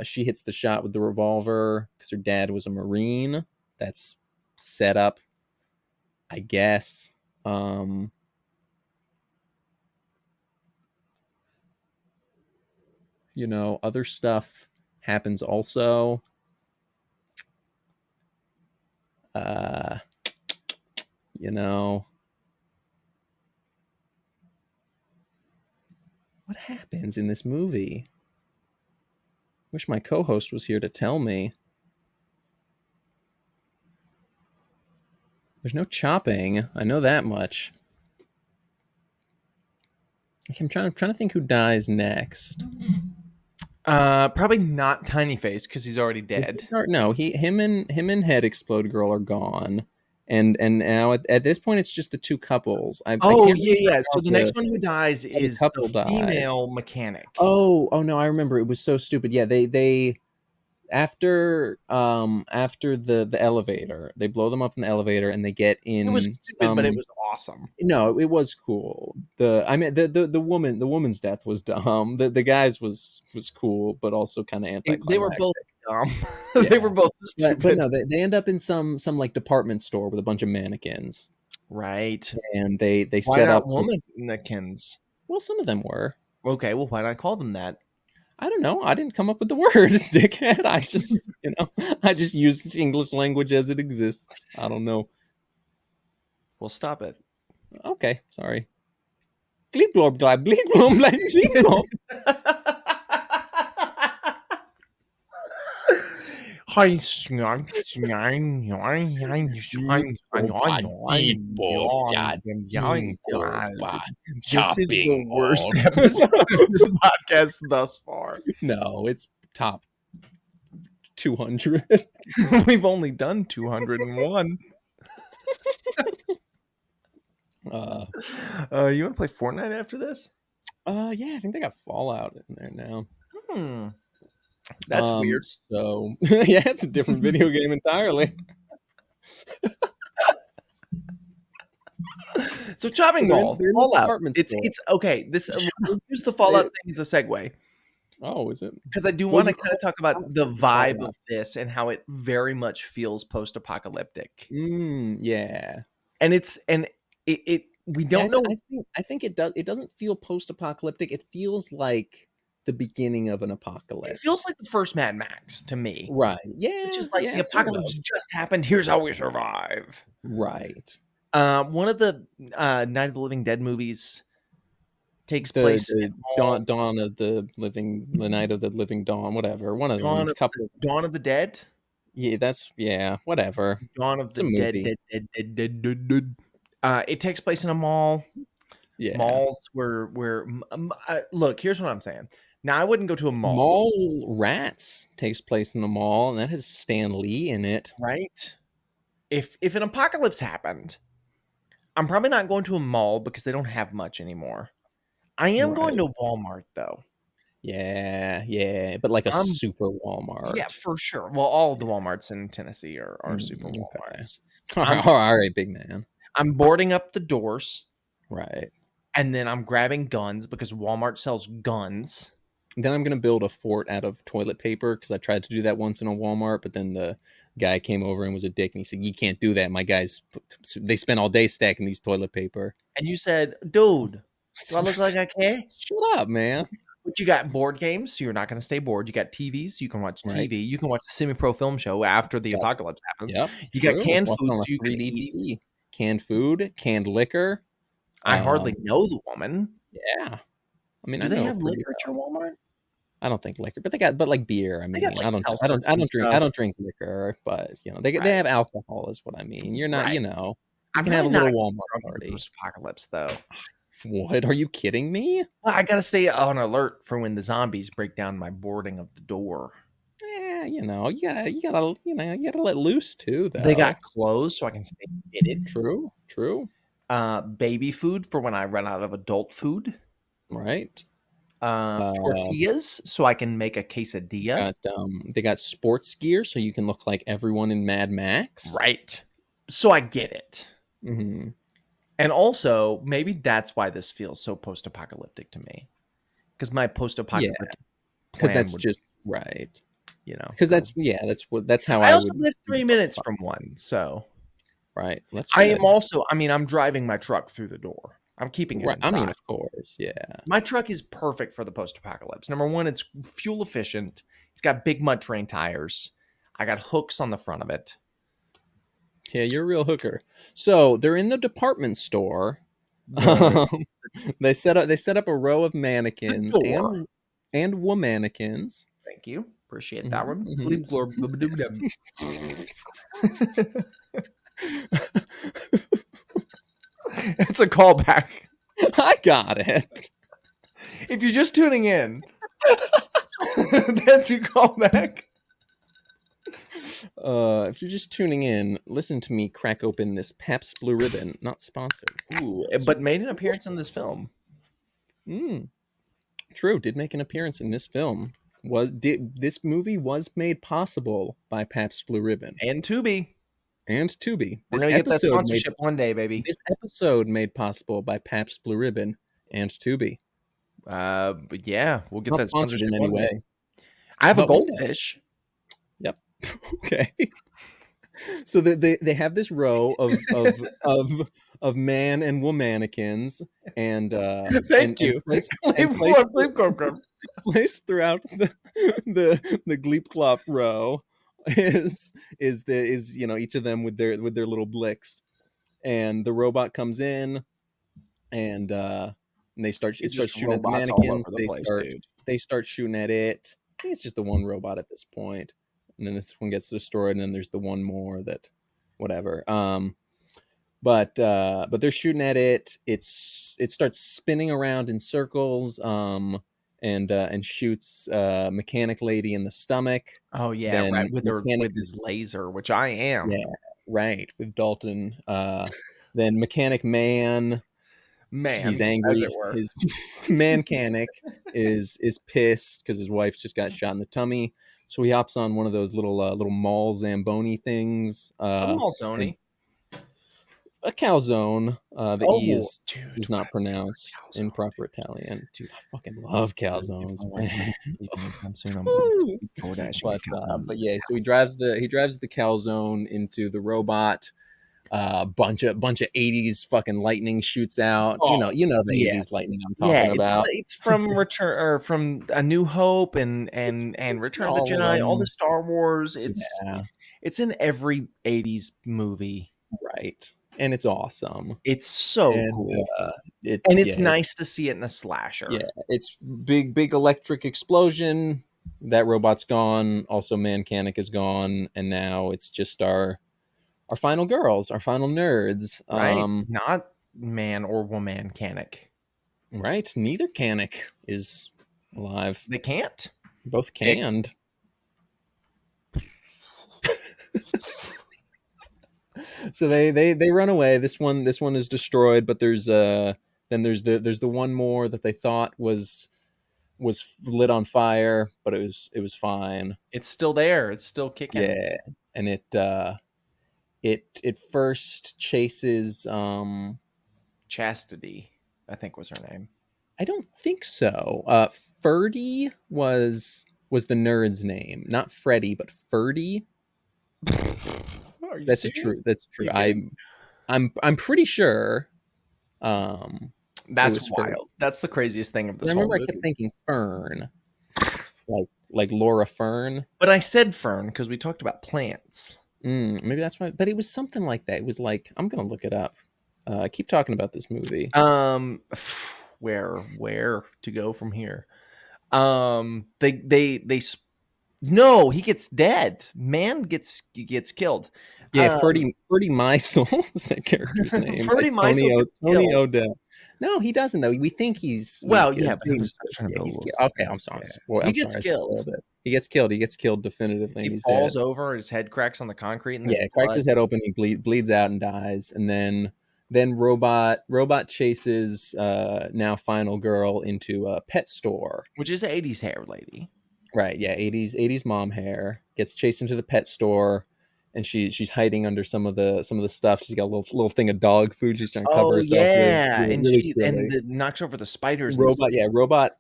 she hits the shot with the revolver because her dad was a Marine. That's set up, I guess. Um Other stuff happens also. Uh, you know, what happens in this movie? Wish my co-host was here to tell me. There's no chopping. I know that much. I'm trying to think who dies next. Probably not Tiny Face because he's already dead. No, him and Head Explode Girl are gone, and now at this point it's just the two couples. I Oh can't yeah, remember yeah. So the next the one who dies how the is the couple died. female mechanic. Oh no, I remember. It was so stupid. Yeah, they after the elevator, they blow them up in the elevator and they get It was in stupid, but it some. was awesome. No, it was cool. The woman's death was dumb. The guy's was cool, but also kind of They were both anticlimactic. dumb. They Yeah, were both but stupid. no, they end up in some like department store with a bunch of mannequins, Right. and they Why set not up this. womannikins? Well, some of them were. Okay, well, why not call them that? I don't know. I didn't come up with the word, dickhead. I just use the English language as it exists. I don't know. Well, stop it. Okay, sorry. Gleep glob glab bleep glom blam bleep glom. This is the chopping worst board. episode of this podcast thus far. No, it's top 200. We've only done 201. Uh, You want to play Fortnite after this? yeah, I think they got Fallout in there now. Hmm. That's weird. So yeah, it's a different video game entirely. So chopping ball, They're in the Fallout. department It's store. it's okay. We'll use the Fallout thing as a segue Oh, is it? because I do Well, want to you kind of talk about the vibe of this and how it very much feels post-apocalyptic. Yeah. And it we don't know. I think it does. It doesn't feel post-apocalyptic. It feels like the beginning of an apocalypse. It feels like the first Mad Max to me, right. Yeah, which is like the sort apocalypse of. just happened. Here's how we survive. Right. One of the Night of the Living Dead movies takes place The dawn of the night of the living dawn, whatever. One of them. Couple. Dawn of the Dead. Yeah, whatever. Dawn of It's the a Dead, movie. dead. It takes place in a mall. Yeah. Malls where look, here's what I'm saying. Now I wouldn't go to a mall. Mall Rats takes place in the mall, and that has Stan Lee in it. Right? If an apocalypse happened, I'm probably not going to a mall because they don't have much anymore. I am going to Walmart though. Yeah, but like a super Walmart. Yeah, for sure. Well, all of the Walmarts in Tennessee are super Walmarts. Okay. All right, big man. I'm boarding up the doors. Right. And then I'm grabbing guns because Walmart sells guns. Then I'm going to build a fort out of toilet paper because I tried to do that once in a Walmart, but then the guy came over and was a dick and he said, "You can't do that. My guys, they spend all day stacking these toilet paper." And you said, "Dude, do I look like I care?" Shut up, man. But you got board games, so you're not going to stay bored. You got TVs, so you can watch TV. Right. You can watch a semi-pro film show after the apocalypse happens. Yep. You got canned food, on so a you can 3D eat. TV. Canned food, canned liquor. I hardly know the woman. Yeah. I mean, Do I they know have liquor at your Walmart? I don't think liquor, but they got like beer. I mean, got, like, I don't drink liquor, but they have alcohol is what I mean. You're not, you can have a little Walmart party. Post-apocalypse though. What? Are you kidding me? Well, I gotta stay on alert for when the zombies break down my boarding of the door. Yeah, you gotta let loose too. Though They got clothes, so I can stay fitted. True. Baby food for when I run out of adult food. Right. Tortillas, so I can make a quesadilla. They got sports gear, so you can look like everyone in Mad Max. Right. So I get it. Mm-hmm. And also, maybe that's why this feels so post-apocalyptic to me. Because my post-apocalyptic because that's just right. Because that's how I also live 3 minutes from one, so right. I'm driving my truck through the door. I'm keeping it inside. I mean, of course, yeah. My truck is perfect for the post-apocalypse. Number one, it's fuel efficient. It's got big mud terrain tires. I got hooks on the front of it. Yeah, you're a real hooker. So they're in the department store. They set up a row of mannequins and womannequins. Thank you. Appreciate that one. It's a callback. I got it. If you're just tuning in, that's your callback. If you're just tuning in, listen to me crack open this Pabst Blue Ribbon, not sponsored. Ooh, but made an appearance in this film. True, did make an appearance in this film. This movie was made possible by Pabst Blue Ribbon and Tubi. We're gonna get that sponsorship one day, baby. This episode made possible by Pabst Blue Ribbon and Tubi. But yeah, we'll get that sponsorship in any way. I have a goldfish. Yep. Okay. So they have this row of man and womannequins and thank you. Placed throughout the Gleep Clop row is each of them with their little blicks, and the robot comes in and they start shooting at the mannequins. They start shooting at it. I think it's just the one robot at this point. and then this one gets destroyed, and then there's the one more that, whatever. But they're shooting at it. It starts spinning around in circles, and shoots mechanic lady in the stomach. Oh yeah, right, Then with her mechanic, with his laser, which I am. yeah, right, with Dalton. Then mechanic man, he's Man, as it angry. were. His mechanic is pissed because his wife just got shot in the tummy. So he hops on one of those little mall zamboni things, A and Malzoni. a calzone. The E Oh, dude, is what not pronounced a in calzone. proper Italian. Dude, I fucking love If calzones, I want man. money even anytime soon, I'm going Woo! to DoorDash and get But calzones. yeah, so he drives the calzone into the robot. Bunch of 80s fucking lightning shoots out. Oh, The 80s yes. lightning I'm Yeah, talking about. it's from Return or from A New Hope and Return of the All of Jedi, all the them. Star Wars. Yeah, It's in every 80s movie. right. And it's awesome. It's so And cool. And it's it's yeah, nice to see it in a slasher. yeah, it's big electric explosion. That robot's gone. Also, Mancanic is gone, and now it's just our final girls, our final nerds. Right? Not man or woman canic. Right. Neither Canic is alive. They can't. Both It canned. So they run away. This one is destroyed, but there's the one more that they thought was lit on fire, but it was fine. it's still there. It's still kicking. Yeah, and it first chases. Chastity, I think was her name. I don't think so. Ferdy was the nerd's name, not Freddy, but Ferdy. Are you That's serious? true. That's Are true. you kidding? I'm pretty sure. Um, it That's was wild. Ferdy. That's the craziest thing of I this whole remember I kept movie. thinking Fern, like Laura Fern. But I said fern because we talked about plants. Maybe that's why. But it was something like that. It was like, I'm gonna look it up. Keep talking about this movie. Um, where to go from here? No, he gets dead. Man gets killed. Yeah, Um, Ferdy Meisel is that character's name by Ferdy Meisel gets Tony killed. Odell. No, he doesn't though. We think he's Well, killed. yeah, It's but pretty I was much- trying to Yeah, build a he's little killed. Okay, I'm suspense. sorry. Yeah, Boy, he I'm gets sorry. I killed. spoiled it. He gets killed. He gets killed definitively, He and he's dead. falls over. His head cracks on the concrete, and there's Yeah, cracks blood. his head open. He bleeds out and dies, and then robot chases now final girl into a pet store. Which is an 80s hair lady. Right, yeah, 80s mom hair gets chased into the pet store, and she's hiding under some of the stuff. She's got a little thing of dog food she's trying to cover Oh herself with. yeah, Really, and really she and silly. the knocks over the spiders and Robot, yeah, robot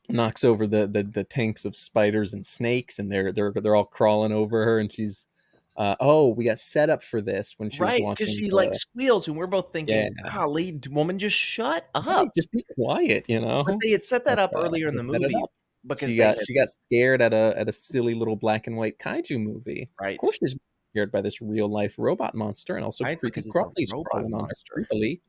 knocks over the tanks of spiders and snakes, and they're all crawling over her, and she's oh, we got set up for this when she was right because watching she like the squeals, and we're both yeah. thinking, "Golly, woman, just shut Right, up." just be quiet, But they had set that But up earlier in they the set it movie up. because She they got had she got scared at a silly little black and white kaiju movie. Of right, course, she's scared by this real life robot monster, and also right creepy because it's a crawlies robot crawling on her monster. creepily.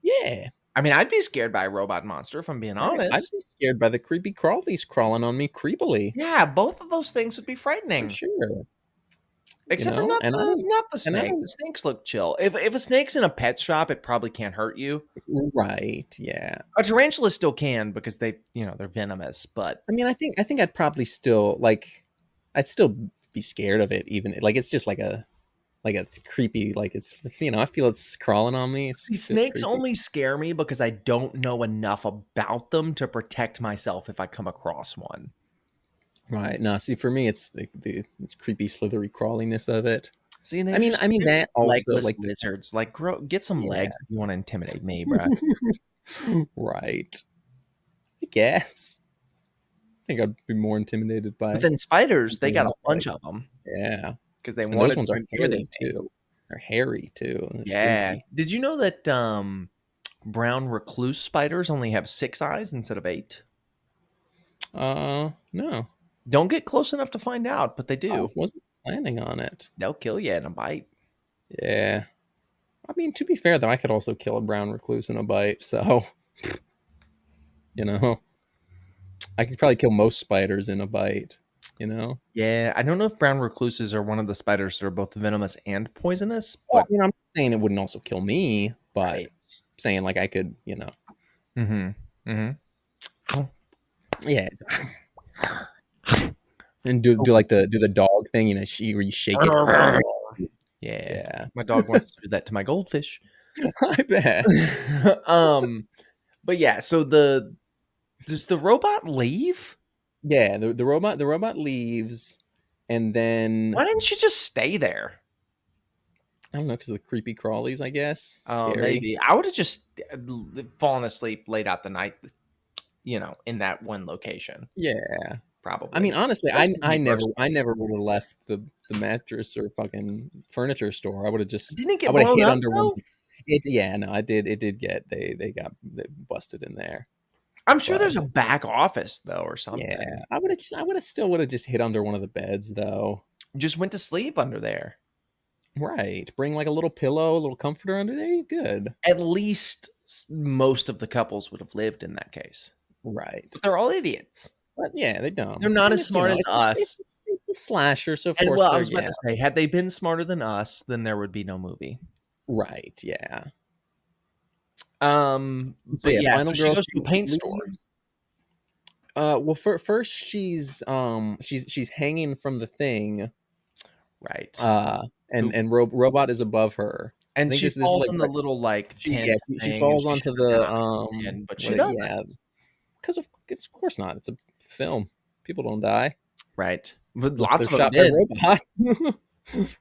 Yeah, I mean, I'd be scared by a robot monster if I'm being right. I'd honest. be scared by the creepy crawlies crawling on me creepily Yeah, both of those things would be for frightening. sure. Except for not And I the don't not the and I snake. The don't snakes look chill. If a snake's in a pet shop, it probably can't hurt you. right. Yeah. A tarantula still can because they're venomous, but I mean, I think I'd probably still I'd still be scared of it, even like it's just like a creepy, like it's I feel it's crawling on me. see, It feels snakes creepy. only scare me because I don't know enough about them to protect myself if I come across one. Right. No, see, for me, it's the it's creepy, slithery crawliness of it. See, I mean, they're that just also legless like lizards. Like, get some yeah, legs if you want to intimidate me, bruh. right. I guess. I think I'd be more intimidated But by then spiders, they something got a without bunch legs. of them Yeah, because they and those wanted ones to are intimidate hairy me. too. They're hairy too. They're Yeah. freaky. Did you know that brown recluse spiders only have 6 eyes instead of 8? No, Don't get close enough to find out, but they I do. wasn't planning on it. They'll kill you in a bite. Yeah, I mean, to be fair though, I could also kill a brown recluse in a bite. So you know, I could probably kill most spiders in a bite. You know. Yeah, I don't know if brown recluses are one of the spiders that are both venomous and poisonous, Well, but I'm not saying it wouldn't also kill me, but right. saying like I could, you know, Mhm. Mhm. yeah, and do like the dog thing, you know, where you shake it. Yeah. Yeah, My dog wants to do that to my goldfish. I bet. um, but yeah, so does the robot leave? Yeah, the robot leaves, and then Why didn't she just stay there? I don't know because of the creepy crawlies, I guess. Oh, Scary. maybe. I would have just fallen asleep late out the night, in that one location, Yeah. I probably. mean, honestly, That's just me I personally. never would have left the mattress or fucking furniture store. Didn't it I get would have blown hid up under one. though? Yeah, no, I did. It did get they busted in there, I'm sure but there's a back office though or yeah, something. I would have still would have just hid under one of the beds though. Just went to sleep under there. Right, bring like a little pillow, a little comforter under there. You good? At least most of the couples would have lived in that case. Right, But they're all idiots. but yeah, they're They're dumb. not And as it's you smart know as us. it's a slasher, so of And course well, I they're was about yeah to say, had they been smarter than us, then there would be no movie. right yeah. So But yeah, yeah, so final she girl goes to a she paint store, leaves. Well, first she's hanging from the thing, right? uh, Who and robot is above her. I and think she this is falls like in the little like tent she thing, and falls she should onto have the died, but she what doesn't. yeah because of course not. It's a film. People don't die Right. But unless lots they're of them shot by did. robots.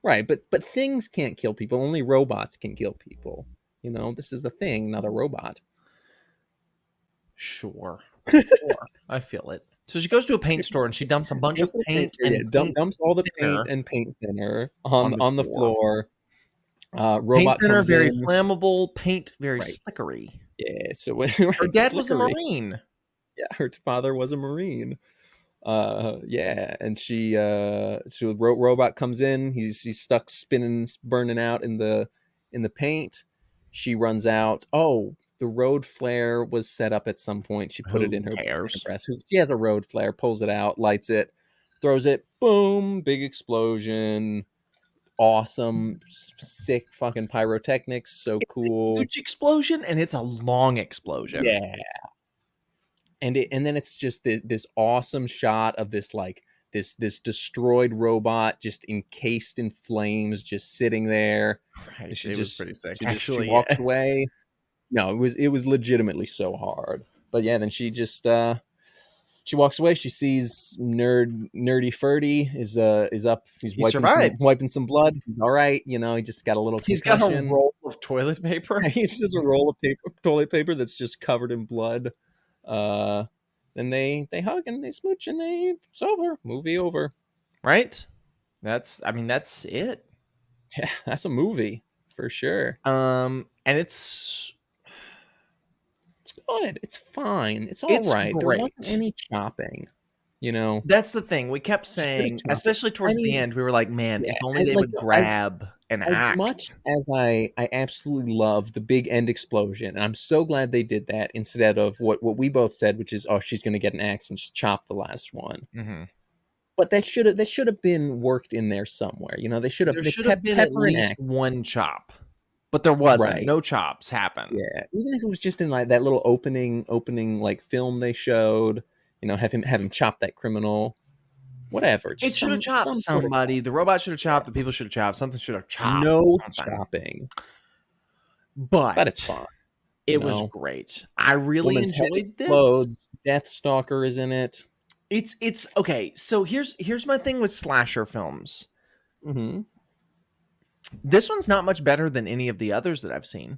Right, but things can't kill people. Only robots can kill people. You know, this is the thing, not a robot. Sure. Sure. I feel it. So she goes to a paint store and she dumps a bunch Goes of to the paint paint store, yeah, and paint dumps all the paint thinner and paint thinner on the on the floor. floor. Paint Robot thinner, comes very in. flammable, paint very Right. slickery. Yeah. So when Her right, dad was a slickery. Marine. Yeah, her father was a Marine. Yeah, and so robot comes in. He's stuck spinning, burning out in the paint. She runs out. Oh, the road flare was set up at some point. She put it Who in her cares? breast. She has a road flare. Pulls it out, lights it, throws it. Boom! Big explosion. Awesome, sick fucking pyrotechnics. So cool. Huge explosion, and it's a long explosion. Yeah, and then it's just this awesome shot of this like this destroyed robot just encased in flames just sitting there, and Right. It was pretty sick. she Actually, walks yeah. away. No, it was legitimately so hard. But yeah, then she walks away. She sees nerdy Ferdy is up. He's He survived. wiping some blood. He's all right. You know, he just got a little He's got a concussion. roll of toilet paper. It's just a roll of toilet paper that's just covered in blood. Uh, then they hug and they smooch and it's over. Movie over. Right? That's it. Yeah, that's a movie for sure. And it's It's good. It's fine. It's all it's right. There wasn't great. any chopping. You know, That's the thing. We kept you should saying, have chopped it. especially I towards the mean, end, we were like, man, yeah, if only they like would grab an as much axe. as I absolutely love the big end explosion, and I'm so glad they did that instead of what we both said, which is, oh, she's going to get an axe and just chop the last one. Hmm. But that should have been worked in there somewhere. You know, There should have been at pepper and least axe. one chop, but there wasn't. Right. No chops happened. Yeah. Even if it was just in like that little opening like film they showed, you know, have him chop that criminal, whatever. It Just should have chopped some sort of somebody. The robot should have chopped. The people should have chopped. Something should have chopped no something. chopping. But it's But fine, you it was know. great. I really Woman's head enjoyed this. explodes, Death Stalker is in it. It's okay. So here's my thing with slasher films. Hmm. This one's not much better than any of the others that I've seen.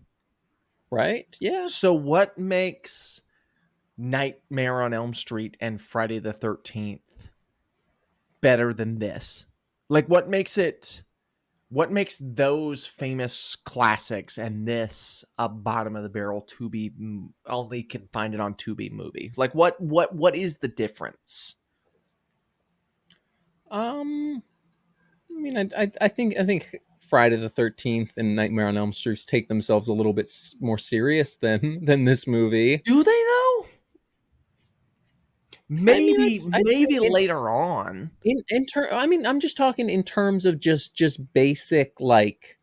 Right? Yeah. So what makes Nightmare on Elm Street and Friday the 13th better than this? Like what makes those famous classics and this a bottom of the barrel Tubi only can find it on Tubi movie? Like what is the difference? Um I think Friday the 13th and Nightmare on Elm Street take themselves a little bit more serious than this movie. Do they though? I mean, I'd Maybe say later on. I mean, I'm just talking in terms of just basic like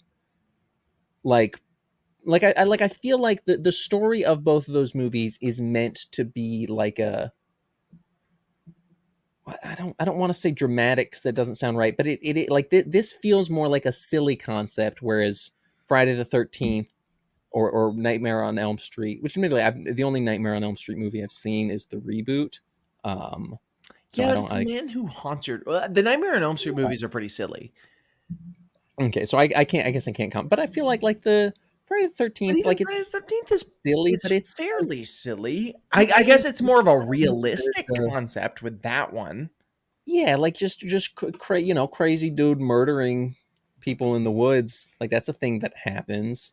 I feel like the story of both of those movies is meant to be like a I don't want to say dramatic because that doesn't sound right, but it like this feels more like a silly concept, whereas Friday the 13th or Nightmare on Elm Street, which admittedly the only Nightmare on Elm Street movie I've seen is the reboot. Um, so Yeah, I but don't it's a I man who haunts your the Nightmare on Elm Street movies are pretty silly. okay, so I can't I guess I can't count, but I feel like the Friday the But 13th, even like Friday it's the 13th silly, but is it's like fairly silly. I yeah, guess it's more of a there's realistic a concept with that one. yeah, like you know, crazy dude murdering people in the woods. Like that's a thing that happens.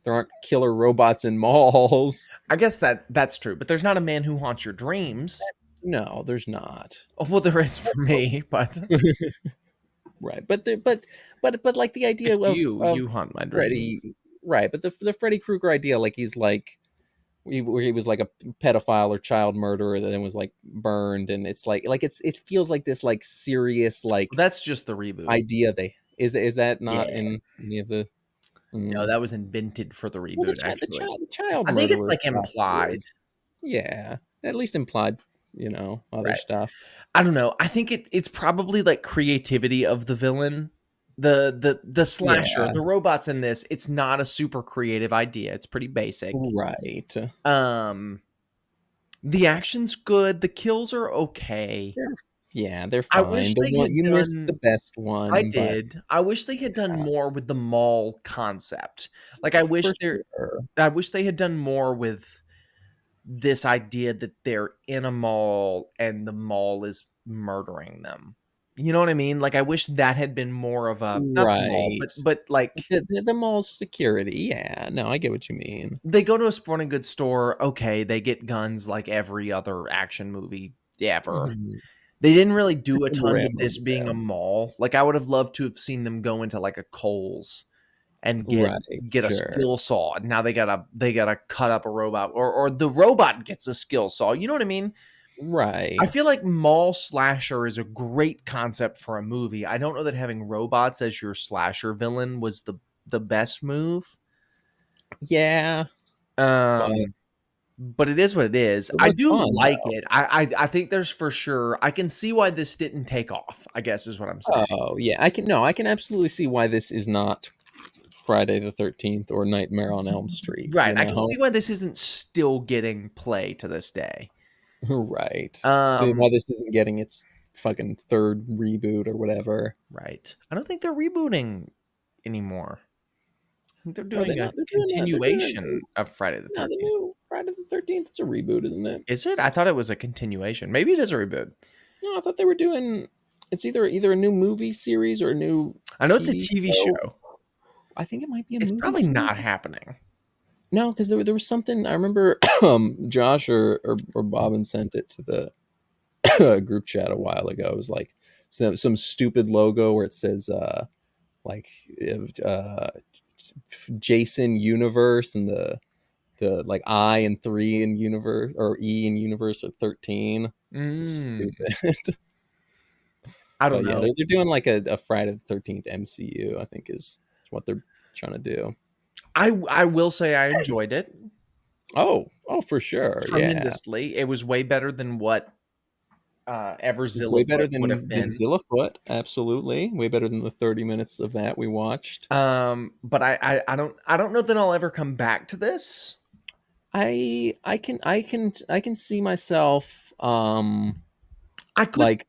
There aren't killer robots in malls. I guess that's true, but there's not a man who haunts your dreams. No, there's not. Oh, well, there is for me, but Right, but but like the idea it's you. of You haunt my dreams. Freddy, right? But the Freddy Krueger idea, like he's like where he was like a pedophile or child murderer that then was like burned, and it's like it feels like this like serious Well, like that's just the reboot. idea. They is that not Yeah. in any of the? No, Mm. that was invented for the Well, reboot, actually. the child I think it's murderer like stuff implied. is, yeah, at least implied, you know, other Right. stuff. I don't know. I think it's probably like creativity of the villain. The slasher, Yeah, the robots in this, it's not a super creative idea. It's pretty basic. right. Um the action's good, the kills are okay. They're yeah, they're I fine. wish The they one had you missed the done best I one, but did. I wish they had done more with the mall concept. Like for sure. I wish they had done more with this idea that they're in a mall and the mall is murdering them. You know what I mean? Like, I wish that had been more of a not the mall, Right. but, like, The mall's security. Yeah, no, I get what you mean. they go to a sporting goods store, okay, they get guns like every other action movie ever. Mhm. They didn't really do a Different ton with rims, this yeah. being a mall. Like, I would have loved to have seen them go into, like, a Kohl's and Right, get a sure. skill saw. Now they gotta cut up a robot or the robot gets a skill saw. You know what I mean? I feel Right. like mall slasher is a great concept for a movie. I don't know that having robots as your slasher villain was the best move. Yeah, but Um, but it is what it is. it I was do fun, like though. it. I think there's for sure. I can see why this didn't take off. I guess is what I'm saying. Oh, yeah, I can absolutely see why this is not Friday the 13th or Nightmare on Elm Street, Right. you I can know? see why this isn't still getting play to this day. Right. Um, Why this isn't getting its fucking 3rd reboot or whatever. right. I don't think they're rebooting anymore. I think they're Are they doing a not? They're doing a continuation of Friday the no, the 13th. new Friday the 13th, it's a reboot, isn't it? Is it? I thought it was a continuation. Maybe it is a reboot. No, I thought they were doing it's either a new movie series or a new I know it's a TV TV show. show. I think it might be a It's movie probably series. not happening. No, because there was something I remember. Josh or Bobbin sent it to the group chat a while ago. It was like some stupid logo where it says like uh, Jason Universe and the like I and 3 in universe or E in universe or 13. Mm, Stupid. I don't But yeah, know. they're doing like a Friday the 13th MCU, I think is what they're trying to do. I will say I enjoyed it Oh, for sure. Yeah. tremendously. It was way better than what Way Everzilla better would have than been. Zillafoot, absolutely. Way better than the 30 minutes of that we watched. But I don't know that I'll ever come back to this. I can see myself I could like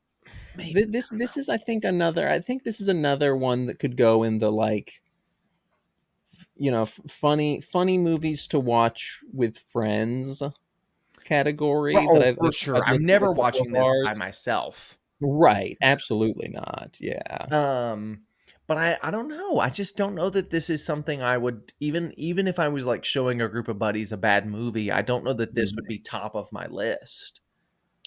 maybe. this is I think this is another one that could go in the like you know funny movies to watch with friends category that Oh, for sure. I've I'm listed a never couple of watching this by ours. myself. Right, absolutely not. Yeah. Um, but I don't know. I just don't know that this is something I would even if I was like showing a group of buddies a bad movie, I don't know that this would Mhm. be top of my list.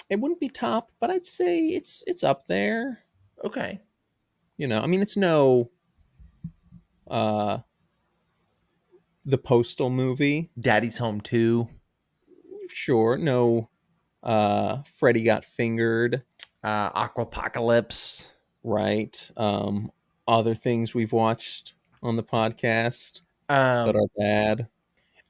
It wouldn't be top, but I'd say it's up there. Okay. You know, I mean, it's no uh the Postal movie, Daddy's Home 2. sure. No, Freddy Got Fingered, Aquapocalypse. right? Other things we've watched on the podcast that Um, are bad.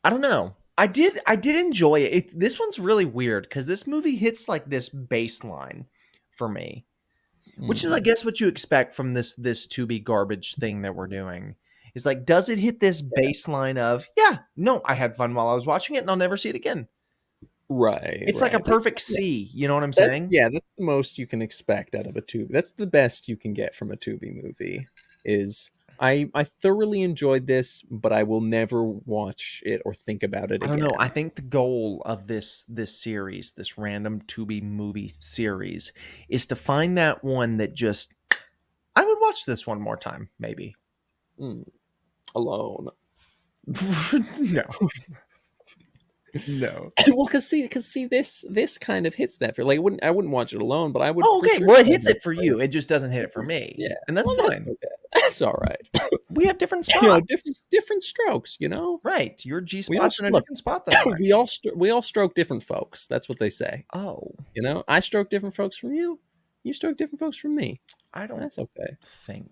I don't know. I did enjoy it. This one's really weird because this movie hits like this baseline for me, which is I Mm, guess what you expect from this Tubi garbage thing that we're doing. Is like, does it hit this yeah, baseline of, yeah, no, I had fun while I was watching it and I'll never see it again. right, It's like a right. That's perfect yeah, C, you know what I'm that's saying? yeah, that's the most you can expect out of a Tubi. That's the best you can get from a Tubi movie. Is I thoroughly enjoyed this, but I will never watch it or think about it I don't know. I again. think the goal of this series, this random Tubi movie series, is to find that one that just I would watch this one more time, maybe. Mm, alone. No, no. Well, cause see, this kind of hits that for like I wouldn't watch it alone, but I would Oh, for okay. sure Well, it tell hits my it for friends. you. It just doesn't hit it for me, Yeah, and that's well, that's fine. okay. That's all right. We have different Different spots, different strokes. You know, right? Your G we all spot's in a look. different spot than mine. We all stroke different folks. That's what they say. Oh, You know, I stroke different folks from you. You stroke different folks from me. I don't That's okay. think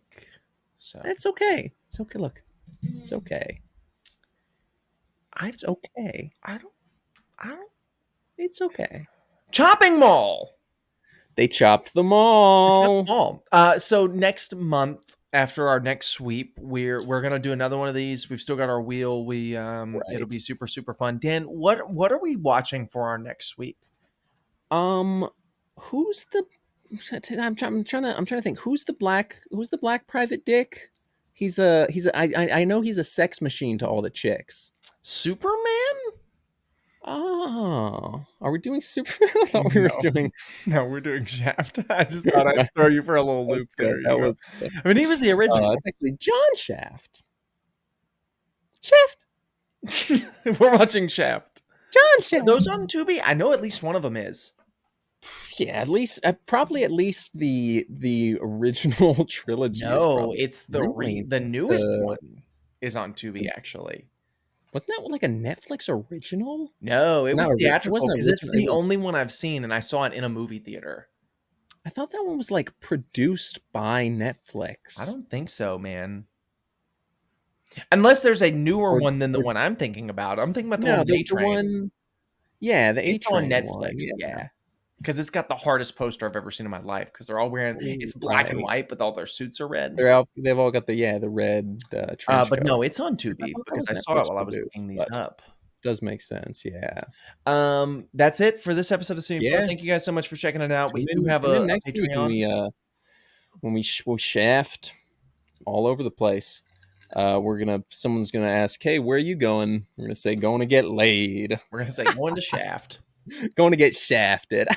so. That's okay. It's okay. Look, it's okay. I It's okay. I don't I don't. It's okay. Chopping Mall. They chopped them It's not all. small. So next month, after our next sweep, we're gonna do another one of these. We've still got our wheel. It'll Right. be super super fun. Dan, what are we watching for our next sweep? Um, who's the? I'm trying to think. Who's the black private dick? I know he's a sex machine to all the chicks. Superman? Oh, are we doing Superman? I thought we were No, doing. no, we're doing Shaft. I just thought I'd Never mind. throw you for a little That was loop fair. there. That You know, was fair. I mean, he was the It's original. actually John Shaft. Shaft. We're watching Shaft. John Are those Shaft. on Tubi? I know at least one of them is. Yeah, at least probably at least the original trilogy is No, probably it's really the it's newest the one is on Tubi actually. wasn't that like a Netflix original? No, it was It theatrical wasn't because it's original. It the was. only one I've seen, and I saw it in a movie theater. I thought that one was like produced by I Netflix, don't think so, man. Unless there's a newer or one than the or one I'm thinking about. I'm thinking about the one no, with the A-Train. one, yeah, the A It's on Train one, Netflix, yeah, yeah, because it's got the hardest poster I've ever seen in my life. Because 'cause they're all wearing it's black and right. white, but all their suits are red. They've all got the red trench But coat. no, it's on I Tubi thought that because was I saw it Netflix while I was produced, looking these but up. does make sense. Yeah, That's it for this episode of Semi Pro. yeah. Thank you guys so much for checking it out. We Tune do in, have tune in a next week when Patreon. we shaft all over the place. Someone's gonna ask, "Hey, where are you going?" We're gonna say, "Going to get laid, We're gonna say going to Shaft. going to get shafted."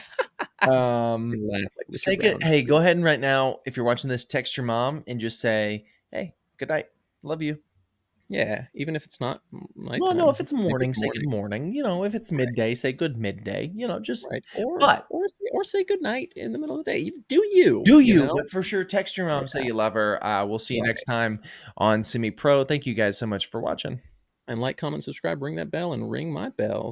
Um, And laugh like Mr. Say good. Brown. Hey, go ahead and right now, if you're watching this, text your mom and just say, "Hey, good night, love you." Yeah, even if it's not Well, no, if nighttime, it's maybe morning, it's say good morning, morning. If it's right? midday, say good midday. Just. Right, or But say good night in the middle of the day. Do you? do You you? know? But for sure, text your mom, say Yeah, you love her. We'll see you next right. time on Semi Pro. Thank you guys so much for watching. And like, comment, subscribe, ring that bell, and ring my bell.